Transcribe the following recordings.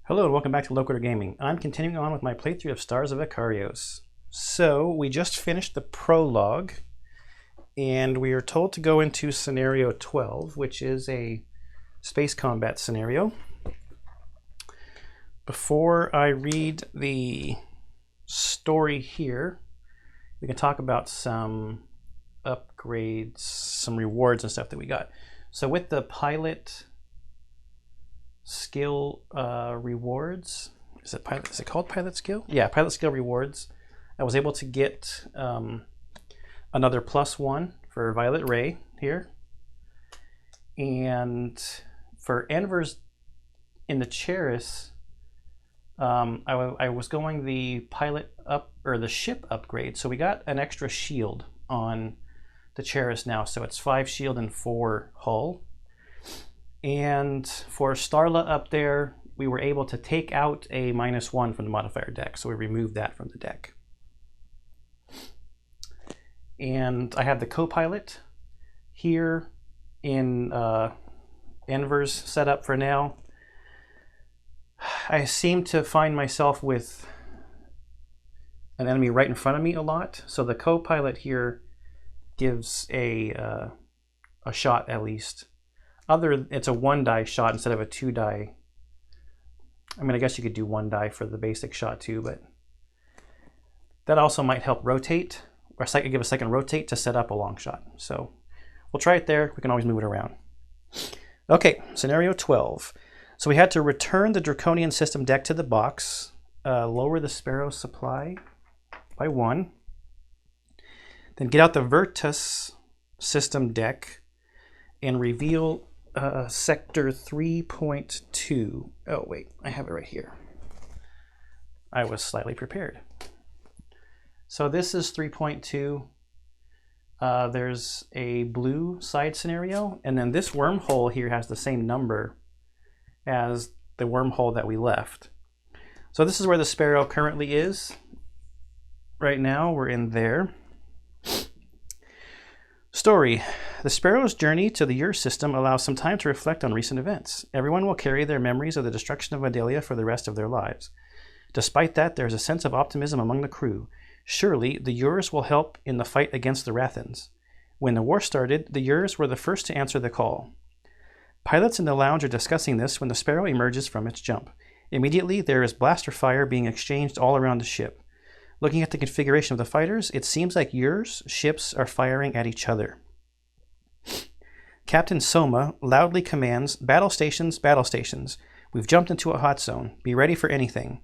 Hello and welcome back to Locator Gaming. I'm continuing on with my playthrough of Stars of Akarios. So we just finished the prologue and we are told to go into scenario 12, which is a space combat scenario. Before I read the story here, we can talk about some upgrades, some rewards and stuff that we got. So with the pilot skill rewards, is it called pilot skill? Yeah, pilot skill rewards. I was able to get another +1 for Violet Ray here, and for Enver's in the Cheris, I was going the pilot up or the ship upgrade, so we got an extra shield on the Cheris now, so it's 5 shield and 4 hull. And for Starla up there, we were able to take out a -1 from the modifier deck, so we removed that from the deck. And I have the co-pilot here in Enver's setup for now. I seem to find myself with an enemy right in front of me a lot, so the co-pilot here gives a shot at least. It's a 1-die shot instead of a 2-die. I mean, I guess you could do 1 die for the basic shot too, but that also might help rotate, or give a second rotate to set up a long shot. So we'll try it there. We can always move it around. Okay, scenario 12. So we had to return the Draconian system deck to the box, lower the Sparrow supply by 1, then get out the Virtus system deck and reveal sector 3.2. Oh wait, I have it right here. I was slightly prepared. So this is 3.2. There's a blue side scenario, and then this wormhole here has the same number as the wormhole that we left. So this is where the Sparrow currently is. Right now we're in there. Story. The Sparrow's journey to the Ur system allows some time to reflect on recent events. Everyone will carry their memories of the destruction of Medalia for the rest of their lives. Despite that, there is a sense of optimism among the crew. Surely, the Urs will help in the fight against the Rathans. When the war started, the Urs were the first to answer the call. Pilots in the lounge are discussing this when the Sparrow emerges from its jump. Immediately, there is blaster fire being exchanged all around the ship. Looking at the configuration of the fighters, it seems like Urs ships are firing at each other. Captain Soma loudly commands, battle stations, battle stations. We've jumped into a hot zone. Be ready for anything.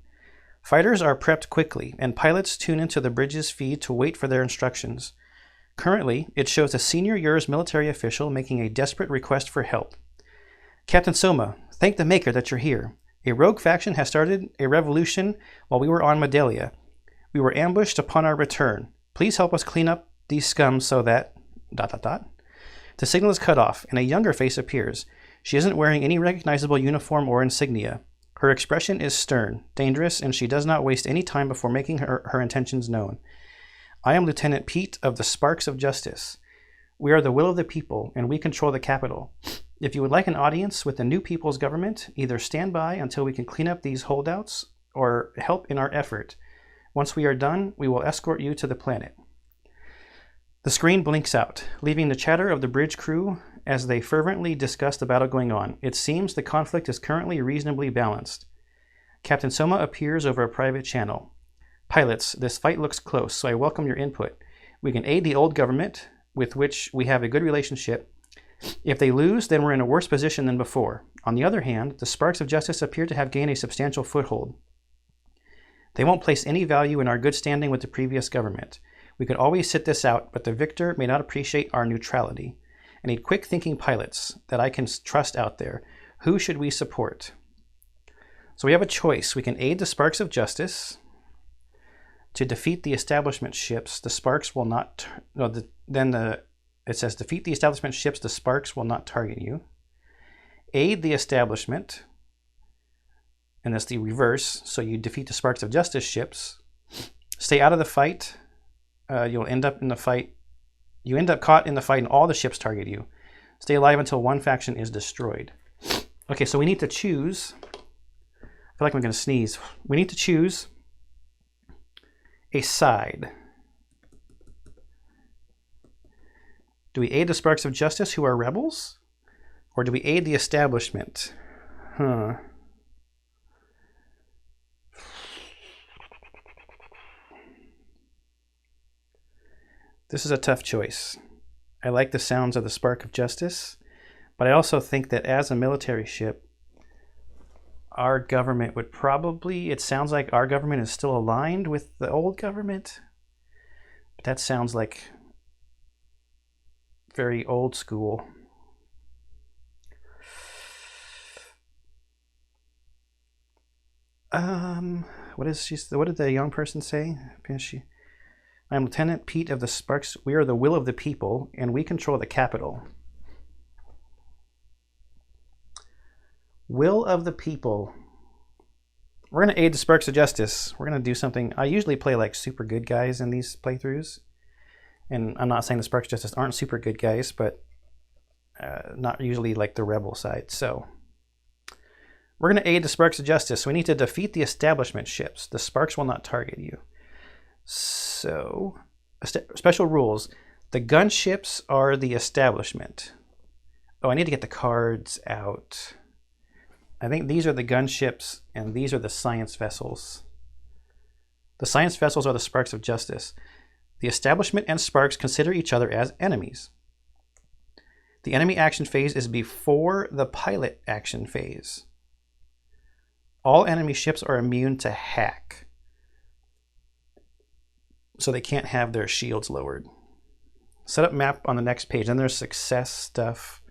Fighters are prepped quickly, and pilots tune into the bridge's feed to wait for their instructions. Currently, it shows a senior Urs military official making a desperate request for help. Captain Soma, thank the Maker that you're here. A rogue faction has started a revolution while we were on Medalia. We were ambushed upon our return. Please help us clean up these scum so that... ... The signal is cut off, and a younger face appears. She isn't wearing any recognizable uniform or insignia. Her expression is stern, dangerous, and she does not waste any time before making her intentions known. I am Lieutenant Pete of the Sparks of Justice. We are the will of the people, and we control the capital. If you would like an audience with the new people's government, either stand by until we can clean up these holdouts or help in our effort. Once we are done, we will escort you to the planet. The screen blinks out, leaving the chatter of the bridge crew as they fervently discuss the battle going on. It seems the conflict is currently reasonably balanced. Captain Soma appears over a private channel. Pilots, this fight looks close, so I welcome your input. We can aid the old government, with which we have a good relationship. If they lose, then we're in a worse position than before. On the other hand, the Sparks of Justice appear to have gained a substantial foothold. They won't place any value in our good standing with the previous government. We could always sit this out, but the victor may not appreciate our neutrality. I need quick-thinking pilots that I can trust out there. Who should we support? So we have a choice. We can aid the Sparks of Justice to defeat the establishment ships. The Sparks will not... It says, defeat the establishment ships. The Sparks will not target you. Aid the establishment. And that's the reverse. So you defeat the Sparks of Justice ships. Stay out of the fight. You'll end up in the fight. You end up caught in the fight and all the ships target you. Stay alive until one faction is destroyed. Okay, so we need to choose feel like I'm going to sneeze. We need to choose a side. Do we aid the Sparks of Justice, who are rebels? Or do we aid the establishment? Huh. This is a tough choice. I like the sounds of the Spark of Justice, but I also think that as a military ship, our government would probably, it sounds like our government is still aligned with the old government, but that sounds like very old school. What did the young person say? I'm Lieutenant Pete of the Sparks. We are the will of the people, and we control the capital. Will of the people. We're going to aid the Sparks of Justice. We're going to do something. I usually play like super good guys in these playthroughs. And I'm not saying the Sparks of Justice aren't super good guys, but not usually like the rebel side. So we're going to aid the Sparks of Justice. We need to defeat the establishment ships. The Sparks will not target you. So, special rules. The gunships are the establishment. Oh, I need to get the cards out. I think these are the gunships, and these are the science vessels. The science vessels are the Sparks of Justice. The establishment and Sparks consider each other as enemies. The enemy action phase is before the pilot action phase. All enemy ships are immune to hack, so they can't have their shields lowered. Setup map on the next page. Then there's success stuff.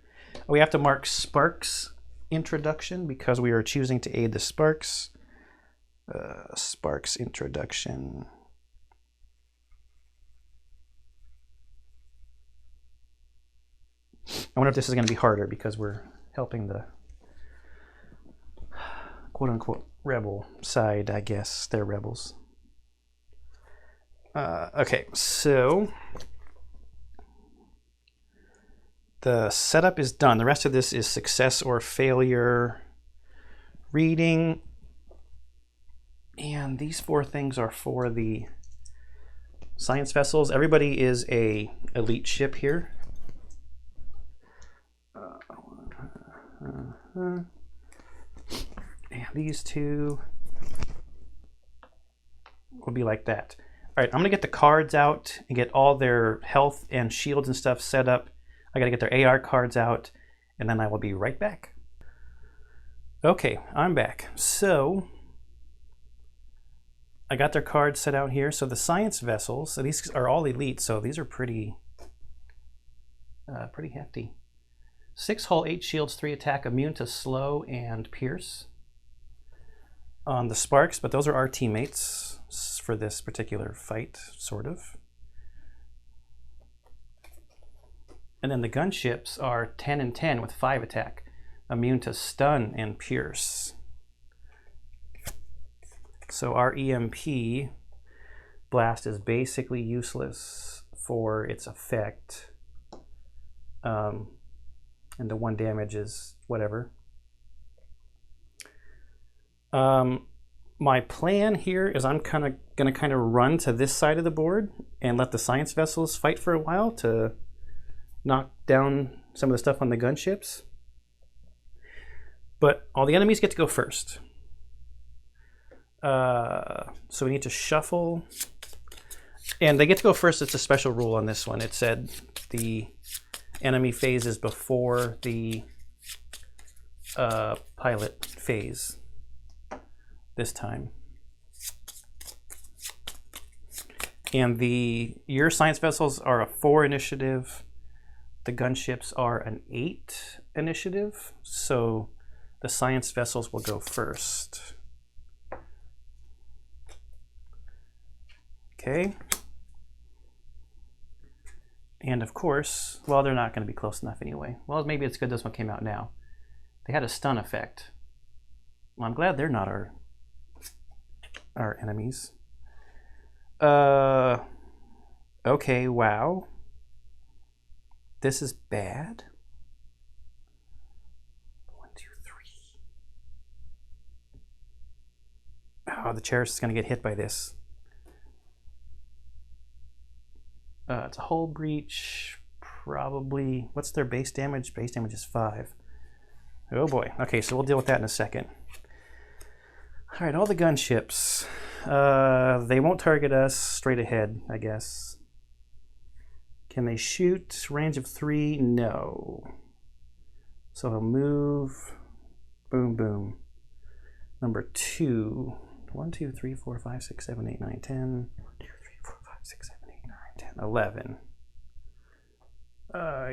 We have to mark Sparks introduction because we are choosing to aid the Sparks. Sparks introduction. I wonder if this is going to be harder because we're helping the quote-unquote rebel side, I guess. They're rebels. Okay, so the setup is done. The rest of this is success or failure reading. And these 4 things are for the science vessels. Everybody is a elite ship here. And these 2 will be like that. All right, I'm gonna get the cards out and get all their health and shields and stuff set up. I gotta get their AR cards out, and then I will be right back. Okay, I'm back. So I got their cards set out here. So the science vessels, so these are all elite, so these are pretty hefty. 6 hull, 8 shields, 3 attack, immune to slow and pierce on the Sparks, but those are our teammates for this particular fight, sort of. And then the gunships are 10 and 10 with 5 attack, immune to stun and pierce. So our EMP blast is basically useless for its effect. And the 1 damage is whatever. My plan here is I'm gonna run to this side of the board and let the science vessels fight for a while to knock down some of the stuff on the gunships. But all the enemies get to go first. So we need to shuffle. And they get to go first. It's a special rule on this one. It said the enemy phase is before the pilot phase this time. And your science vessels are a 4 initiative. The gunships are an 8 initiative. So the science vessels will go first. Okay. And of course, well, they're not going to be close enough anyway. Well, maybe it's good this one came out now. They had a stun effect. Well, I'm glad they're not our enemies. Okay, wow. This is bad. 1, 2, 3. Oh, the Cheris is going to get hit by this. It's a hull breach. Probably. What's their base damage? Base damage is 5. Oh boy. Okay, so we'll deal with that in a second. All right, all the gunships. They won't target us straight ahead, I guess. Can they shoot? Range of 3? No. So he'll move. Boom, boom. Number 2. 1, 2, 3, 4, 5, 6, 7, 8, 9, 10. 1, 2, 3, 4, 5, 6, 7, 8, 9, 10, 11.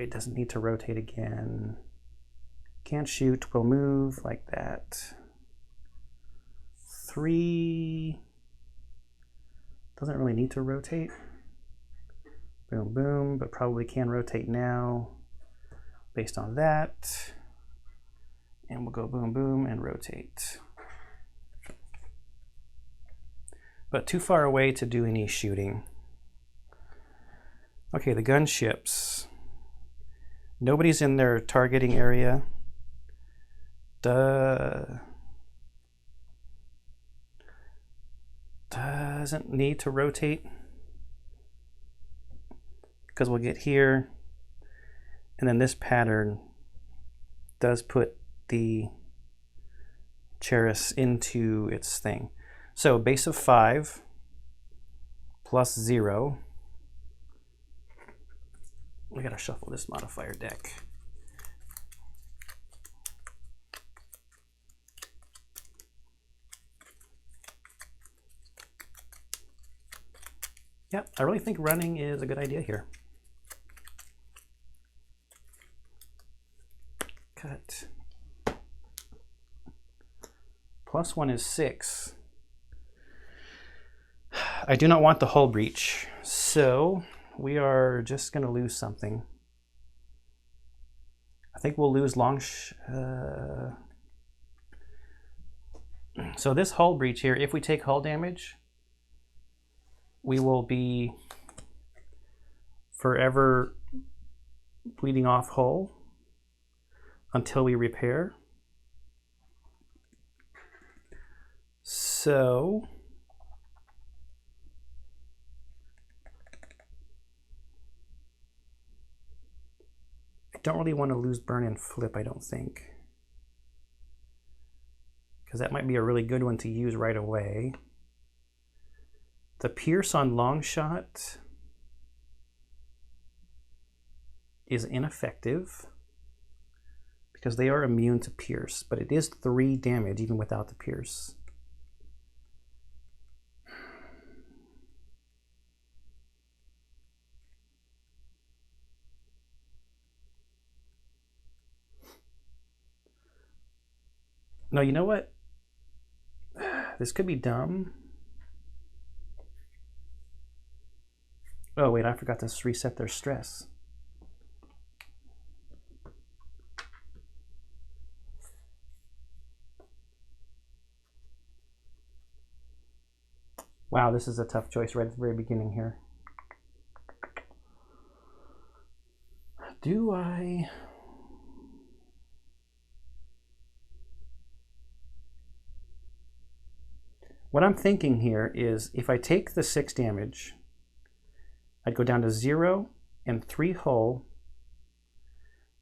It doesn't need to rotate again. Can't shoot. We'll move like that. 3. Doesn't really need to rotate. Boom, boom, but probably can rotate now based on that. And we'll go boom, boom, and rotate. But too far away to do any shooting. Okay, the gunships. Nobody's in their targeting area. Doesn't need to rotate because we'll get here, and then this pattern does put the Cheris into its thing. So base of 5 plus 0. We gotta shuffle this modifier deck. Yep, I really think running is a good idea here. Cut. +1 is 6. I do not want the hull breach, so we are just going to lose something. I think we'll lose so this hull breach here, if we take hull damage, we will be forever bleeding off hull until we repair. So I don't really want to lose burn and flip, I don't think, because that might be a really good one to use right away. The pierce on long shot is ineffective because they are immune to pierce, but it is 3 damage even without the pierce. No, you know what? This could be dumb. Oh wait, I forgot to reset their stress. Wow, this is a tough choice right at the very beginning here. Do I... What I'm thinking here is if I take the 6 damage, I'd go down to 0 and 3 hull,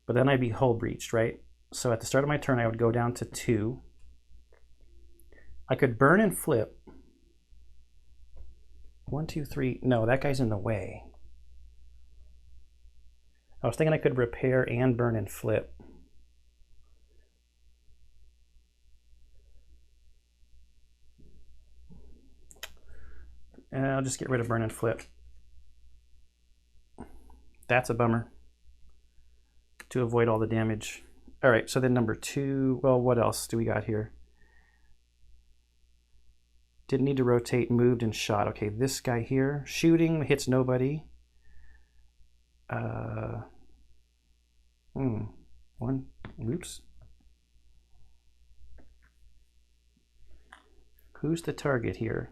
but then I'd be hull breached, right? So at the start of my turn, I would go down to 2. I could burn and flip. 1, 2, 3. No, that guy's in the way. I was thinking I could repair and burn and flip. And I'll just get rid of burn and flip. That's a bummer, to avoid all the damage. All right, so then number 2, well, what else do we got here? Didn't need to rotate, moved and shot. Okay, this guy here, shooting, hits nobody. Oops. Who's the target here?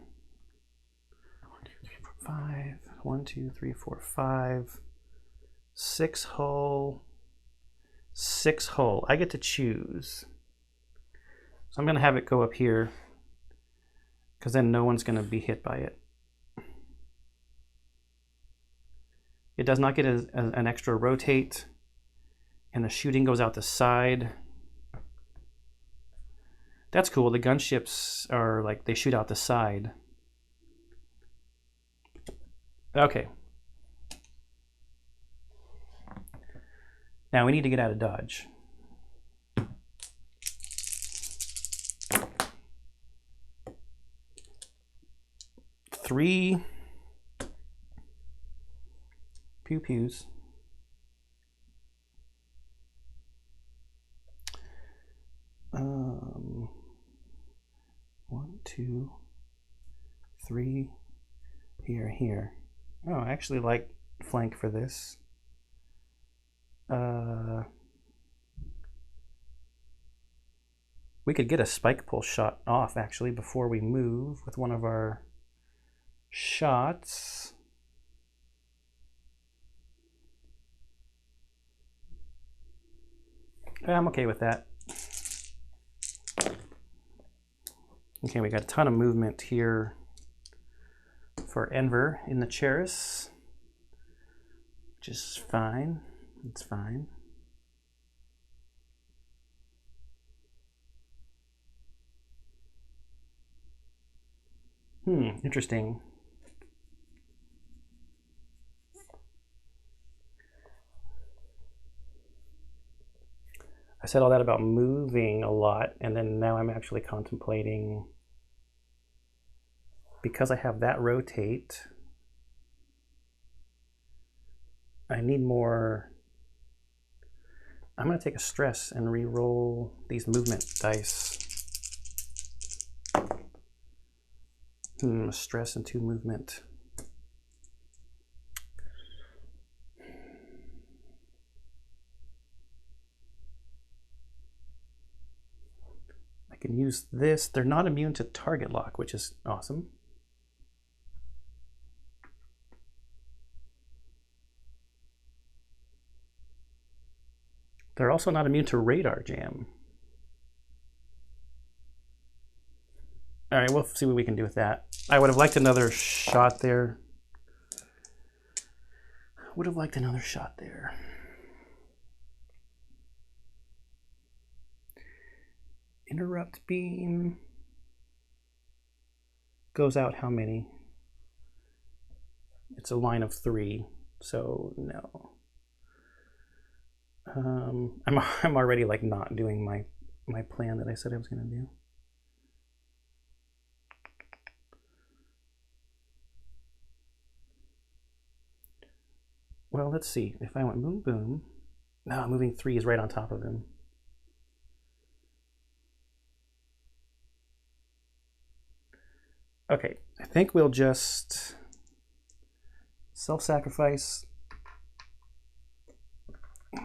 1, 2, 3, 4, 5. 1, 2, 3, 4, 5. 6 hull. 6 hull. I get to choose. So I'm going to have it go up here. because then no one's going to be hit by it. It does not get an extra rotate, and the shooting goes out the side. That's cool. The gunships are like, they shoot out the side. Okay. Now we need to get out of dodge. Three pew-pews. One, two, three, here. Oh, I actually like flank for this. We could get a spike pull shot off actually before we move with one of our shots. I'm okay with that. Okay, we got a ton of movement here for Enver in the Cheris, which is fine. It's fine. Interesting. I said all that about moving a lot, and then now I'm actually contemplating, because I have that rotate, I need more. I'm going to take a stress and re-roll these movement dice. Stress and 2 movement. I can use this. They're not immune to target lock, which is awesome. They're also not immune to radar jam. All right, we'll see what we can do with that. I would have liked another shot there. Would have liked another shot there. Interrupt beam goes out how many? It's a line of 3, so no. I'm already like not doing my plan that I said I was going to do. Well, let's see. If I went boom, boom. No, moving 3 is right on top of him. Okay, I think we'll just self-sacrifice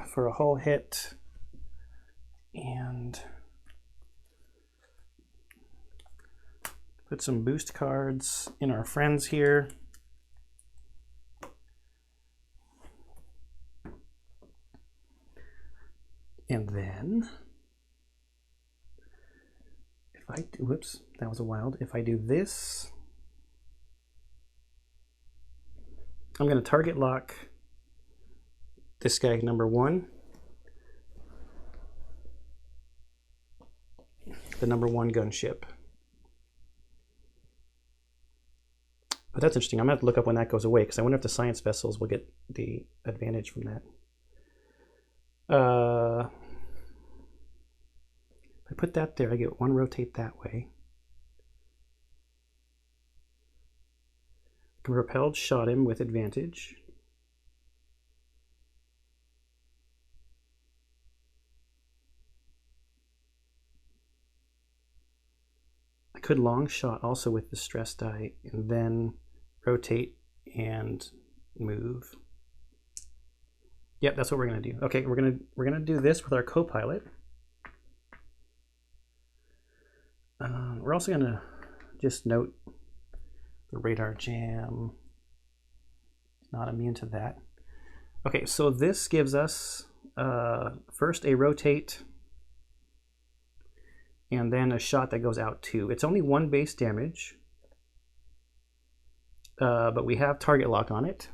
for a whole hit and put some boost cards in our friends here. And then, if I do, whoops, that was a wild. If I do this, I'm going to target lock this guy, number 1. The number 1 gunship. But that's interesting. I'm going to have to look up when that goes away, because I wonder if the science vessels will get the advantage from that. If I put that there, I get 1 rotate that way. I can repelled shot him with advantage. I could long shot also with the stress die and then rotate and move. Yep, that's what we're gonna do. Okay, we're gonna do this with our co-pilot. We're also gonna just note the radar jam. Not immune to that. Okay, so this gives us first a rotate and then a shot that goes out 2. It's only 1 base damage, but we have target lock on it.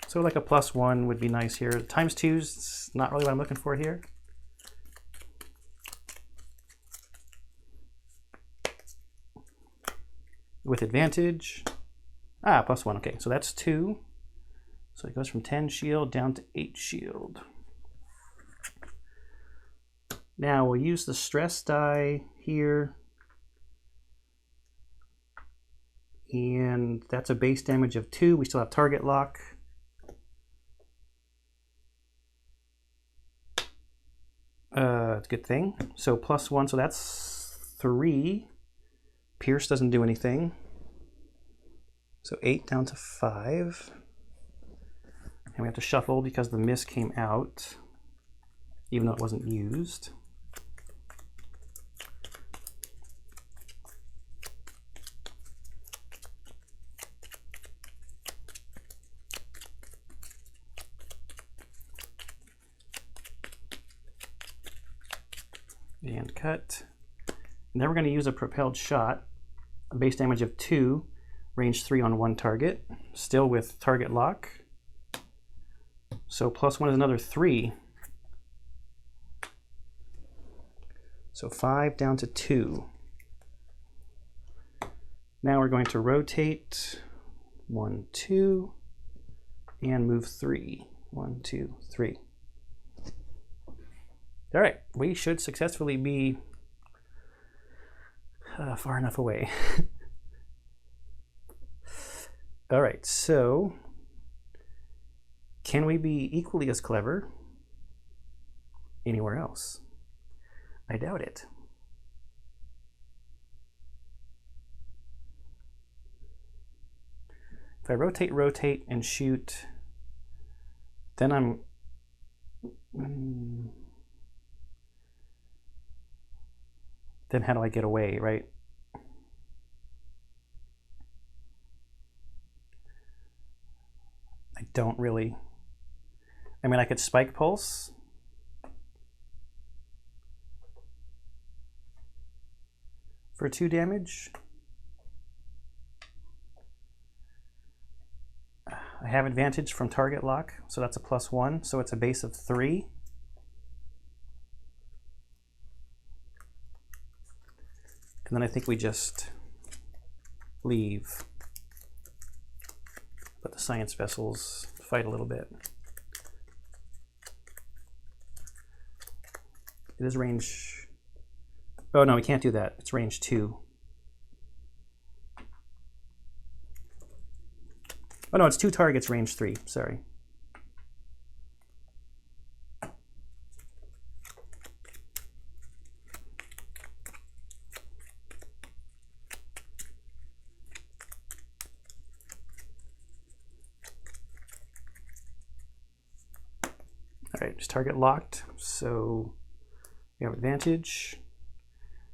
So like a +1 would be nice here. ×2's not really what I'm looking for here. With advantage. +1, okay, so that's 2. So it goes from 10 shield down to 8 shield. Now we'll use the stress die here. And that's a base damage of 2. We still have target lock. It's a good thing. So +1, so that's 3. Pierce doesn't do anything. So 8 down to 5. And we have to shuffle because the miss came out, even though it wasn't used. And cut. And then we're going to use a propelled shot, a base damage of 2, range 3 on 1 target, still with target lock. So +1 is another 3. So 5 down to 2. Now we're going to rotate 1, 2, and move 3. 1, 2, 3. All right, we should successfully be far enough away. All right, so can we be equally as clever anywhere else? I doubt it. If I rotate, and shoot, then I'm... then how do I get away, right? I don't really... I mean, I could spike pulse. For 2 damage. I have advantage from target lock, so that's a +1, so it's a base of 3. And then I think we just leave. Let the science vessels fight a little bit. It is range... Oh no, we can't do that. It's range 2. Oh no, it's 2 targets, range 3. Sorry. All right, just target locked, so we have advantage.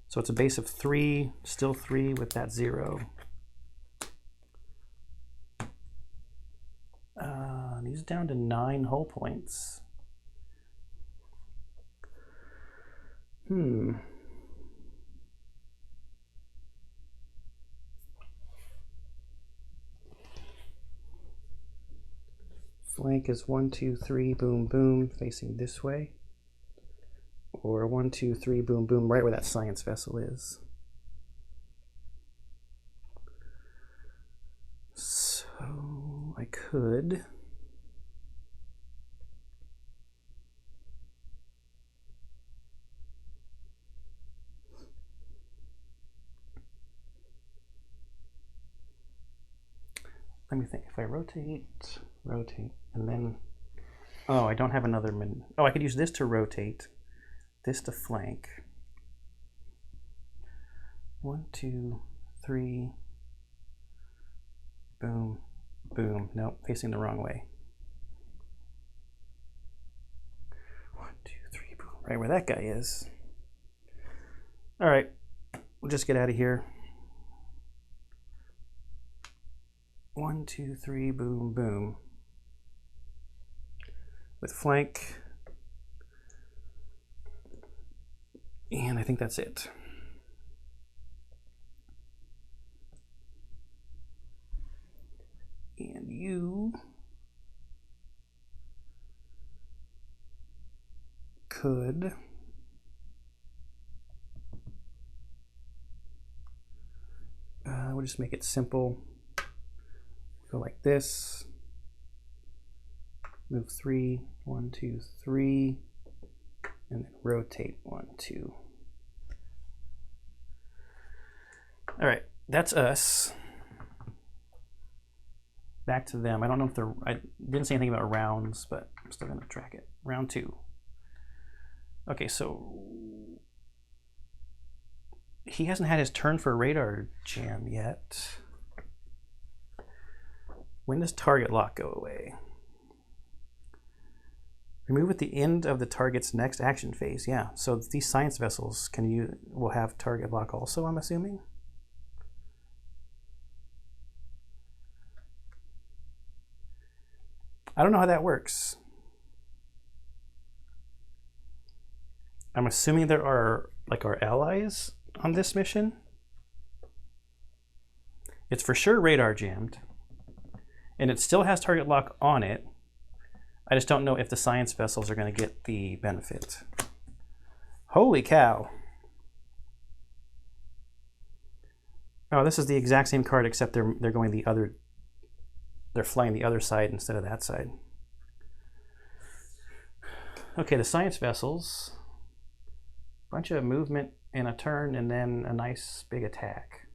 So it's a base of 3, still 3 with that 0. He's down to 9 hull points. Flank is 1, 2, 3, boom, boom, facing this way. Or 1, 2, 3, boom, boom, right where that science vessel is. So I could... Let me think. If I rotate, and then... Oh, I don't have another... Oh, I could use this to rotate, this to flank. 1, 2, 3... Boom, boom. Nope, facing the wrong way. 1, 2, 3, boom. Right where that guy is. All right, we'll just get out of here. 1, 2, 3, boom, boom. With flank. And I think that's it. And you could we'll just make it simple. Go like this. Move 3, 1, 2, 3, and then rotate 1, 2. All right, that's us. Back to them. I don't know if I didn't say anything about rounds, but I'm still gonna track it. Round 2. Okay, so he hasn't had his turn for radar jam yet. When does target lock go away? Remove at the end of the target's next action phase. Yeah, so these science vessels will have target lock also, I'm assuming. I don't know how that works. I'm assuming there are like our allies on this mission. It's for sure radar jammed, and it still has target lock on it. I just don't know if the science vessels are going to get the benefit. Holy cow. Oh, this is the exact same card, except they're going the other. They're flying the other side instead of that side. Okay, the science vessels. Bunch of movement and a turn, and then a nice big attack.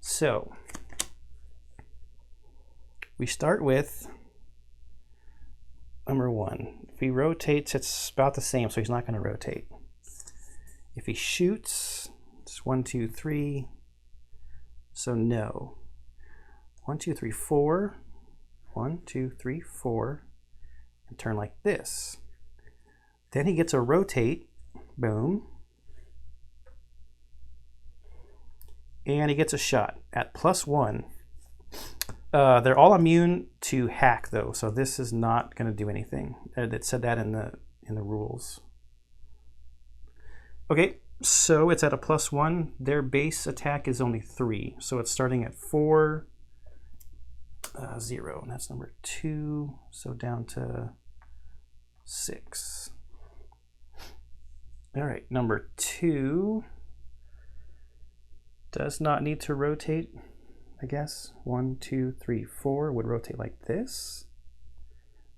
So we start with number 1. If he rotates, it's about the same, so he's not going to rotate. If he shoots, it's 1, 2, 3. So no. 1, 2, 3, 4. 1, 2, 3, 4. And turn like this. Then he gets a rotate. Boom. And he gets a shot at +1. They're all immune to hack though, so this is not going to do anything. It said that in the rules. Okay, so it's at a +1. Their base attack is only 3, so it's starting at 4, 0, and that's number 2. So down to 6. All right, number 2 does not need to rotate. I guess 1, 2, 3, 4 would rotate like this,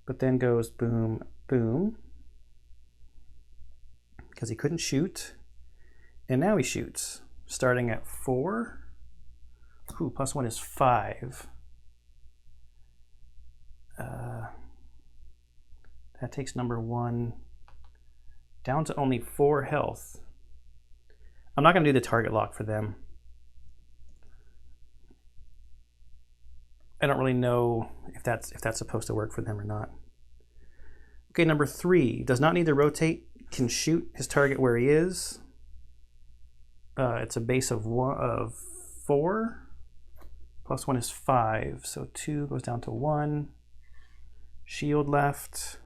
but then goes boom, boom, because he couldn't shoot, and now he shoots, starting at 4. Ooh, +1 is 5. That takes number 1 down to only 4 health. I'm not going to do the target lock for them. I don't really know if that's supposed to work for them or not. Okay, number 3 does not need to rotate. Can shoot his target where he is. It's a base of 4. +1 is 5, so 2 goes down to 1. Shield left.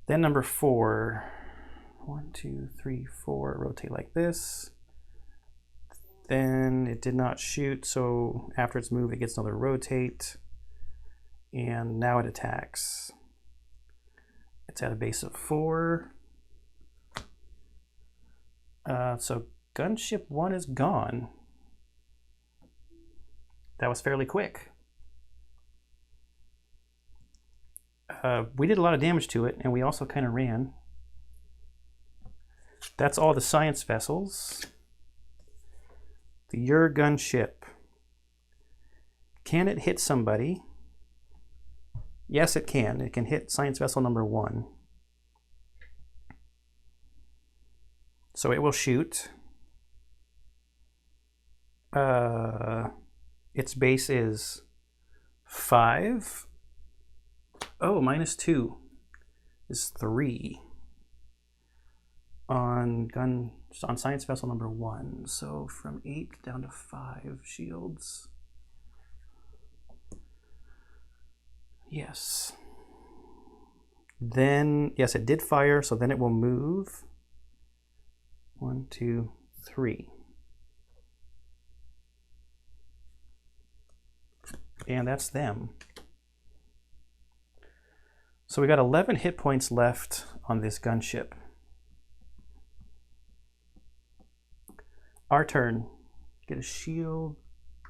Then number 4. 1, 2, 3, 4. Rotate like this. Then it did not shoot, so after its move, it gets another rotate. And now it attacks. It's at a base of 4. So gunship 1 is gone. That was fairly quick. We did a lot of damage to it, and we also kind of ran. That's all the science vessels. Your gunship. Can it hit somebody? Yes, it can. It can hit science vessel number 1. So it will shoot. Its base is 5. Oh, -2 is 3 on science vessel number 1. So from 8 down to 5 shields. Yes. Then, yes, it did fire, so then it will move. 1, 2, 3. And that's them. So we got 11 hit points left on this gunship. Our turn. Get a shield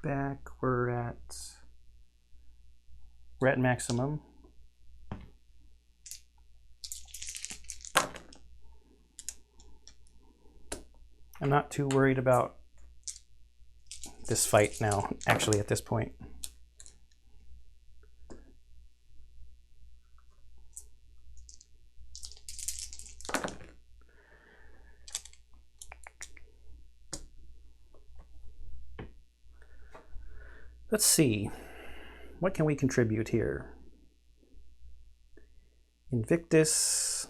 back. We're at maximum. I'm not too worried about this fight now, actually, at this point. Let's see. What can we contribute here? Invictus.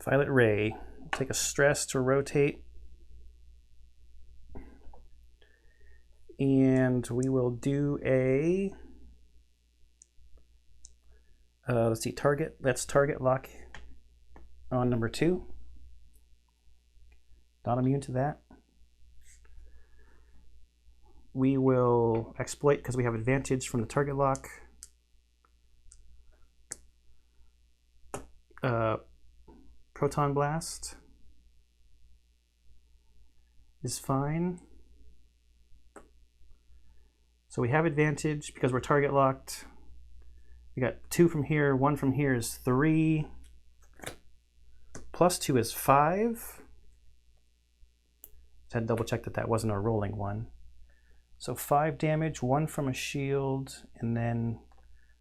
Violet Ray. Take a stress to rotate. And we will do a... let's see, target. Let's target lock on number 2. Not immune to that. We will exploit because we have advantage from the target lock. Proton Blast is fine. So we have advantage because we're target locked. We got 2 from here, 1 from here is 3. Plus 2 is 5. Just had to double check that that wasn't a rolling one. So 5 damage, 1 from a shield, and then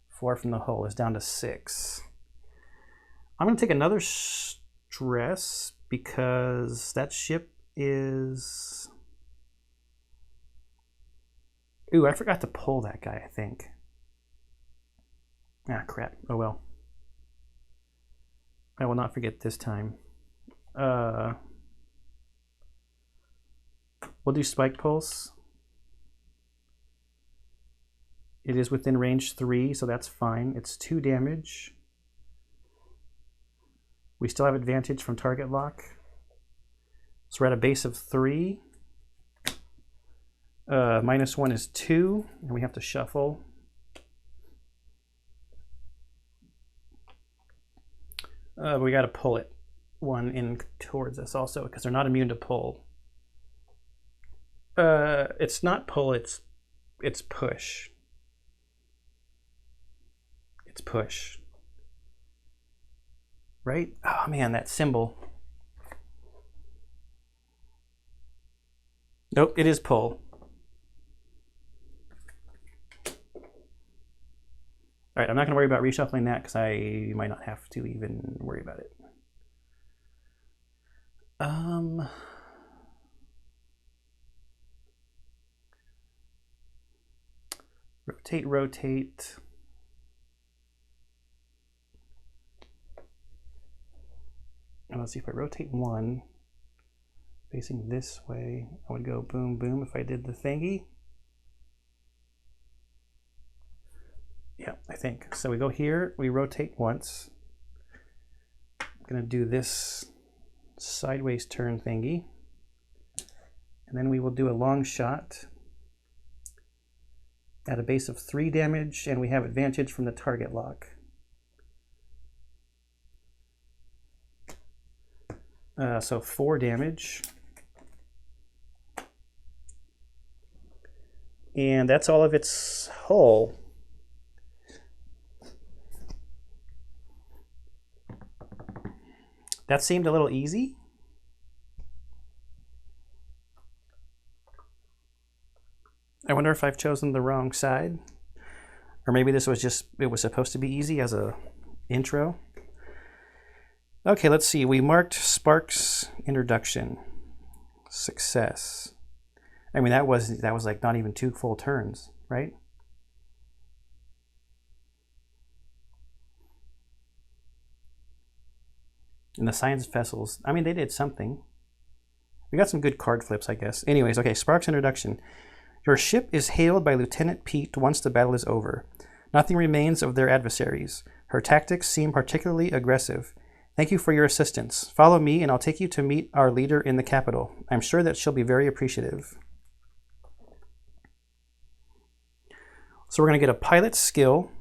4 from the hull is down to 6. I'm going to take another stress because that ship is... Ooh, I forgot to pull that guy, I think. Ah, crap. Oh well. I will not forget this time. We'll do Spike Pulse. It is within range 3, so that's fine. It's 2 damage. We still have advantage from target lock. So we're at a base of 3. -1 is 2, and we have to shuffle. We got to pull it 1 in towards us also because they're not immune to pull. It's not pull, it's push. It's push. Right? Oh man, that symbol. Nope, it is pull. All right, I'm not going to worry about reshuffling that because I might not have to even worry about it. Rotate, rotate. And let's see, if I rotate 1, facing this way, I would go boom, boom if I did the thingy. Yeah, I think. So we go here, we rotate once. I'm gonna do this sideways turn thingy. And then we will do a long shot at a base of 3 damage, and we have advantage from the target lock. So 4 damage. And that's all of its hull. That seemed a little easy. I wonder if I've chosen the wrong side. Or maybe this was just, it was supposed to be easy as a intro. Okay, let's see. We marked Spark's introduction. Success. I mean, that was like not even 2 full turns, right? And the science vessels, I mean, they did something. We got some good card flips, I guess. Anyways, okay, Spark's introduction. Your ship is hailed by Lieutenant Pete once the battle is over. Nothing remains of their adversaries. Her tactics seem particularly aggressive. Thank you for your assistance. Follow me and I'll take you to meet our leader in the capital. I'm sure that she'll be very appreciative. So we're going to get a pilot skill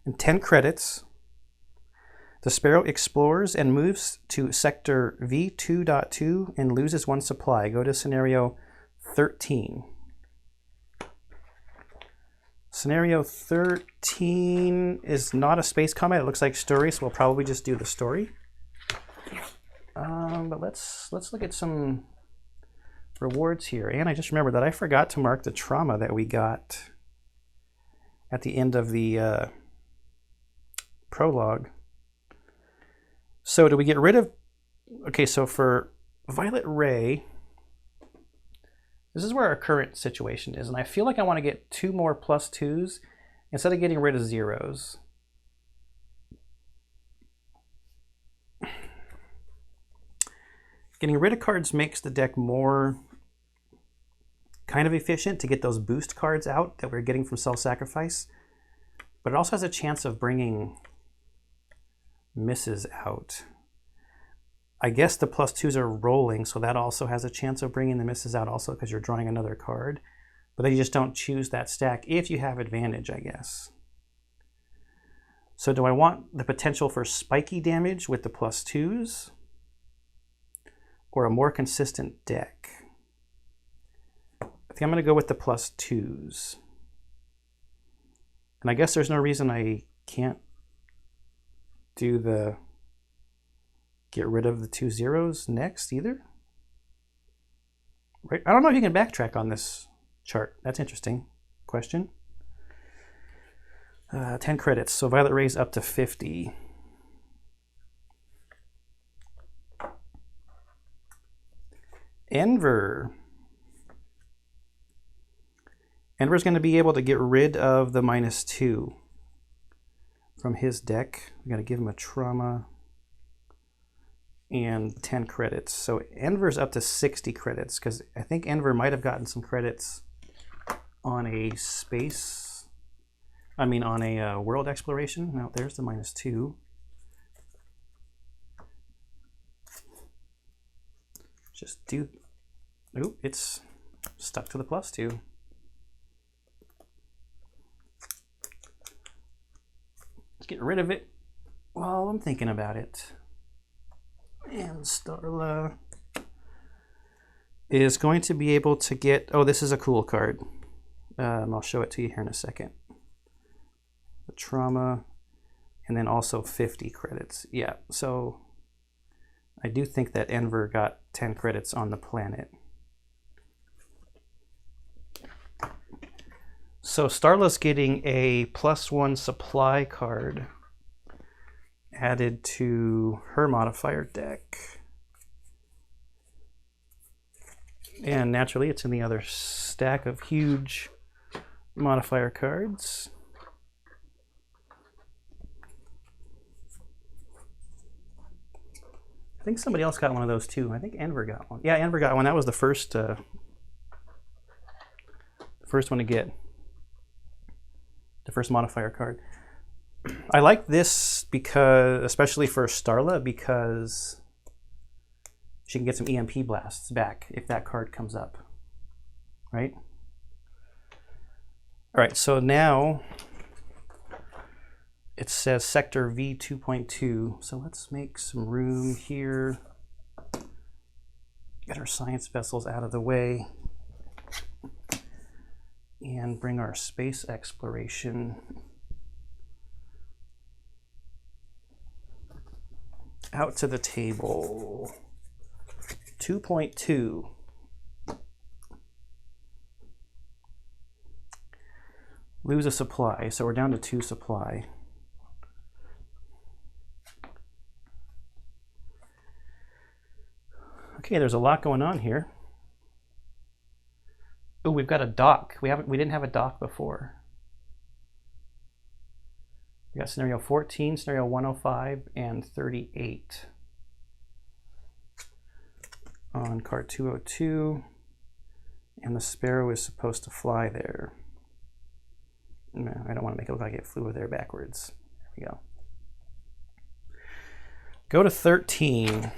and 10 credits. The Sparrow explores and moves to sector V2.2 and loses 1 supply. Go to scenario 13. Scenario 13 is not a space combat. It looks like story, so we'll probably just do the story. But let's look at some rewards here. And I just remembered that I forgot to mark the trauma that we got at the end of the prologue. So do we get rid of... Okay, so for Violet Ray, this is where our current situation is, and I feel like I want to get 2 more +2s instead of getting rid of 0s. Getting rid of cards makes the deck more kind of efficient to get those boost cards out that we're getting from self-sacrifice, but it also has a chance of bringing misses out. I guess the +2s are rolling, so that also has a chance of bringing the misses out also because you're drawing another card. But then you just don't choose that stack if you have advantage, I guess. So do I want the potential for spiky damage with the +2s or a more consistent deck? I think I'm going to go with the +2s. And I guess there's no reason I can't do the get rid of the 2 zeros next either. Right? I don't know if you can backtrack on this chart. That's interesting. Question. 10 credits. So Violet Ray's up to 50. Enver. Enver's going to be able to get rid of the -2 from his deck. I'm going to give him a trauma and 10 credits. So Enver's up to 60 credits because I think Enver might have gotten some credits on a space, on a world exploration. Now there's the -2. Just do, oop, it's stuck to the +2. Let's get rid of it while I'm thinking about it. And Starla is going to be able to get... Oh, this is a cool card. I'll show it to you here in a second. The trauma, and then also 50 credits. Yeah, so I do think that Enver got 10 credits on the planet. So Starla's getting a +1 supply card added to her modifier deck. And naturally it's in the other stack of huge modifier cards. I think somebody else got one of those too. I think Enver got one. Yeah, Enver got one. That was the first one to get. The first modifier card. I like this because, especially for Starla, because she can get some EMP blasts back if that card comes up, right? All right, so now it says sector V2.2. So let's make some room here. Get our science vessels out of the way and bring our space exploration out to the table. 2.2. Lose a supply, so we're down to 2 supply. Okay, there's a lot going on here. Oh, we've got a dock. We didn't have a dock before. We got scenario 14, scenario 105, and 38 on card 202, and the Sparrow is supposed to fly there. No, I don't want to make it look like it flew over there backwards. There we go. Go to 13.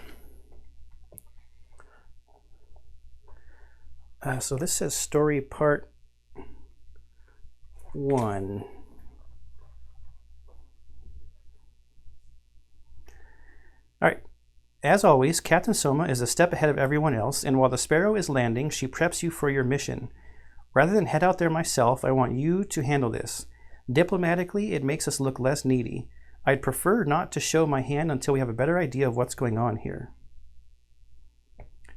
So this says story part 1. All right. As always, Captain Soma is a step ahead of everyone else, and while the Sparrow is landing, she preps you for your mission. Rather than head out there myself, I want you to handle this. Diplomatically, it makes us look less needy. I'd prefer not to show my hand until we have a better idea of what's going on here.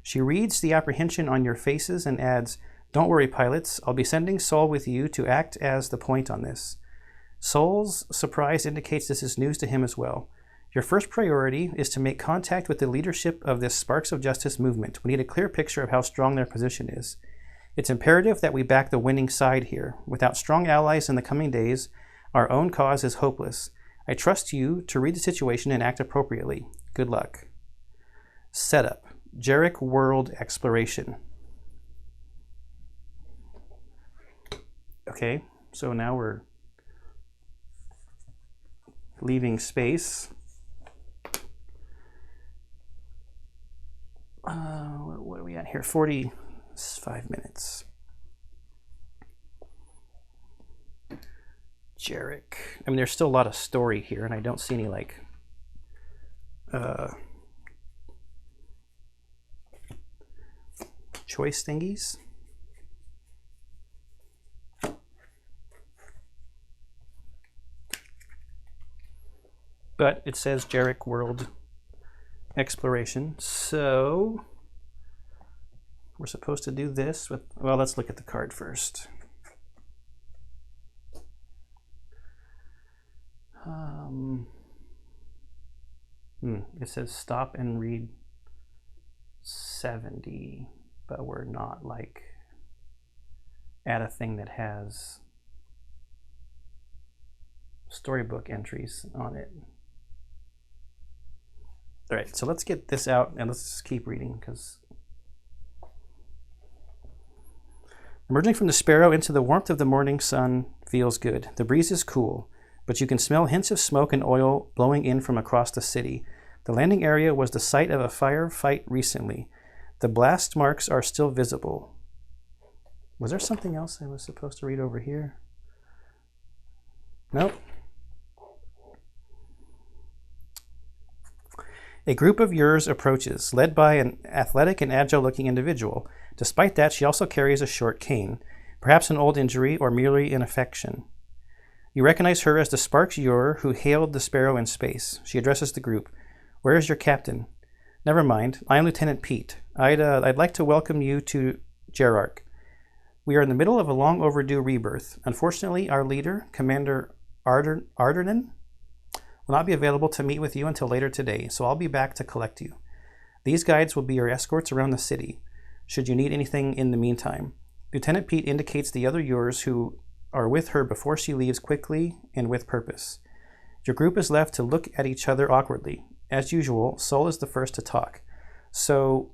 She reads the apprehension on your faces and adds, "Don't worry, pilots. I'll be sending Sol with you to act as the point on this." Sol's surprise indicates this is news to him as well. Your first priority is to make contact with the leadership of this Sparks of Justice movement. We need a clear picture of how strong their position is. It's imperative that we back the winning side here. Without strong allies in the coming days, our own cause is hopeless. I trust you to read the situation and act appropriately. Good luck. Setup. Jarek World Exploration. Okay, so now we're leaving space. What are we at here? 45 minutes. Jarek. I mean, there's still a lot of story here, and I don't see any, like, choice thingies. But it says Jarek World Exploration, so we're supposed to do this with, well, let's look at the card first. It says stop and read 70, but we're not like at a thing that has storybook entries on it. All right, so let's get this out and let's just keep reading, because emerging from the Sparrow into the warmth of the morning sun feels good. The breeze is cool, but you can smell hints of smoke and oil blowing in from across the city. The landing area was the site of a firefight recently. The blast marks are still visible. Was there something else I was supposed to read over here? Nope. A group of Yurs approaches, led by an athletic and agile-looking individual. Despite that, she also carries a short cane, perhaps an old injury or merely an affection. You recognize her as the Sparks Yor who hailed the Sparrow in space. She addresses the group. "Where is your captain?" "Never mind. I am Lieutenant Pete. I'd like to welcome you to Gerarch. We are in the middle of a long overdue rebirth. Unfortunately, our leader, Commander Ardernan, will not be available to meet with you until later today, so I'll be back to collect you. These guides will be your escorts around the city, should you need anything in the meantime." Lieutenant Pete indicates the other Yurs who are with her before she leaves quickly and with purpose. Your group is left to look at each other awkwardly. As usual, Sol is the first to talk. "So,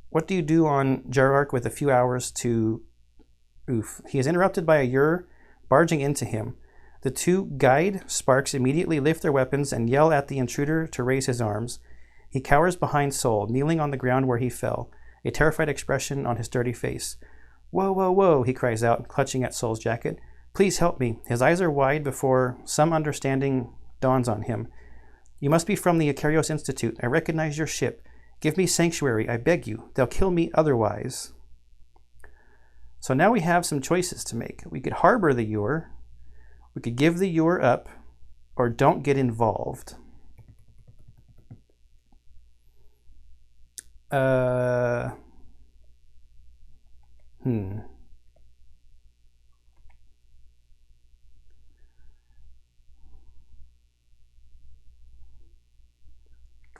what do you do on Gerarch with a few hours to..." Oof. He is interrupted by a Yur barging into him. The two guide Sparks immediately lift their weapons and yell at the intruder to raise his arms. He cowers behind Sol, kneeling on the ground where he fell, a terrified expression on his dirty face. "Whoa, whoa, whoa," he cries out, clutching at Sol's jacket. "Please help me." His eyes are wide before some understanding dawns on him. "You must be from the Akarios Institute. I recognize your ship. Give me sanctuary, I beg you. They'll kill me otherwise." So now we have some choices to make. We could harbor the Yor. We could give the Yor up, or don't get involved.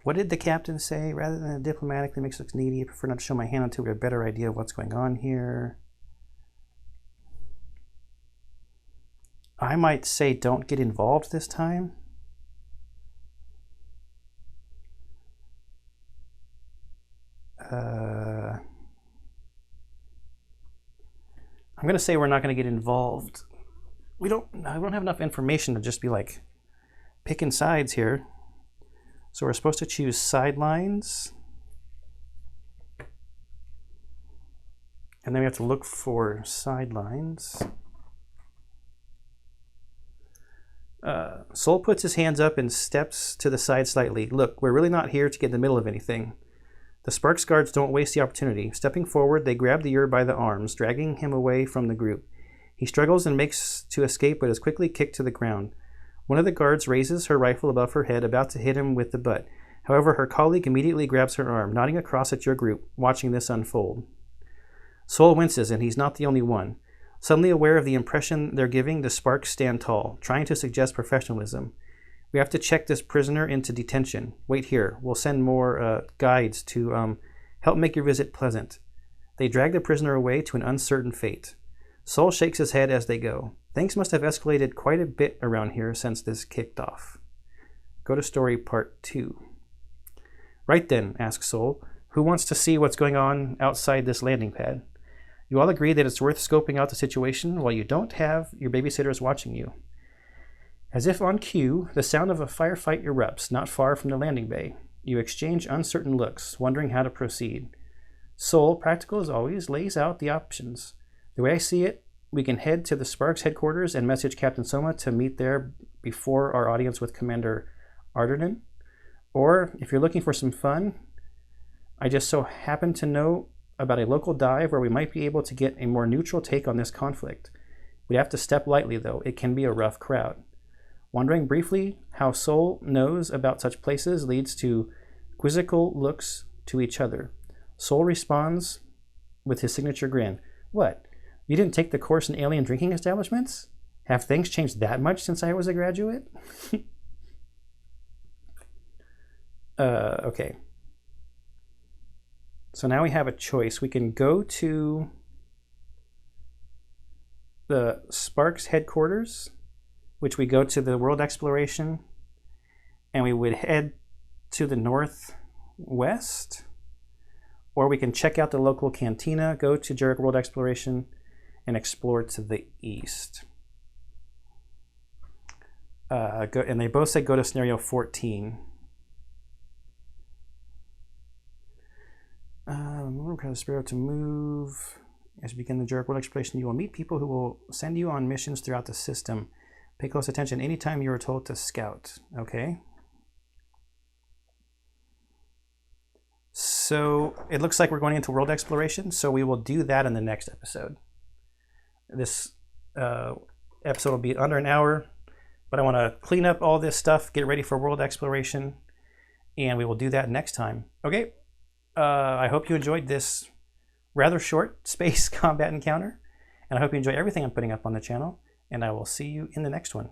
What did the captain say? "Rather than diplomatically makes us needy, I prefer not to show my hand until we have a better idea of what's going on here." I might say don't get involved this time. I'm going to say we're not going to get involved. we don't have enough information to just be like picking sides here. So we're supposed to choose sidelines. And then we have to look for sidelines. Soul puts his hands up and steps to the side slightly. Look, we're really not here to get in the middle of anything. The Sparks guards don't waste the opportunity. Stepping forward, they grab the Ur by the arms, dragging him away from the group. He struggles and makes to escape, but is quickly kicked to the ground. One of the guards raises her rifle above her head, about to hit him with the butt. However, her colleague immediately grabs her arm, nodding across at your group, watching this unfold. Soul winces, and he's not the only one. Suddenly aware of the impression they're giving, the Sparks stand tall, trying to suggest professionalism. We have to check this prisoner into detention. Wait here. We'll send more guides to help make your visit pleasant. They drag the prisoner away to an uncertain fate. Soul shakes his head as they go. Things must have escalated quite a bit around here since this kicked off. Go to story part 2. Right then, asks Soul, who wants to see what's going on outside this landing pad? You all agree that it's worth scoping out the situation while you don't have your babysitters watching you. As if on cue, the sound of a firefight erupts not far from the landing bay. You exchange uncertain looks, wondering how to proceed. Soul, practical as always, lays out the options. The way I see it, we can head to the Sparks headquarters and message Captain Soma to meet there before our audience with Commander Ardernan. Or, if you're looking for some fun, I just so happen to know about a local dive where we might be able to get a more neutral take on this conflict. We have to step lightly, though. It can be a rough crowd. Wondering briefly how Soul knows about such places leads to quizzical looks to each other. Soul responds with his signature grin. What? You didn't take the course in alien drinking establishments? Have things changed that much since I was a graduate? Okay. So now we have a choice. We can go to the Sparks headquarters, which we go to the world exploration, and we would head to the northwest, or we can check out the local cantina, go to Jericho World Exploration, and explore to the east. And they both said go to scenario 14. Press the sparrow to move. As you begin the Jericho World Exploration, you will meet people who will send you on missions throughout the system. Pay close attention anytime you are told to scout. Okay. So it looks like we're going into world exploration, so we will do that in the next episode. This episode will be under an hour, but I want to clean up all this stuff, get ready for world exploration, and we will do that next time. Okay. I hope you enjoyed this rather short space combat encounter, and I hope you enjoy everything I'm putting up on the channel, and I will see you in the next one.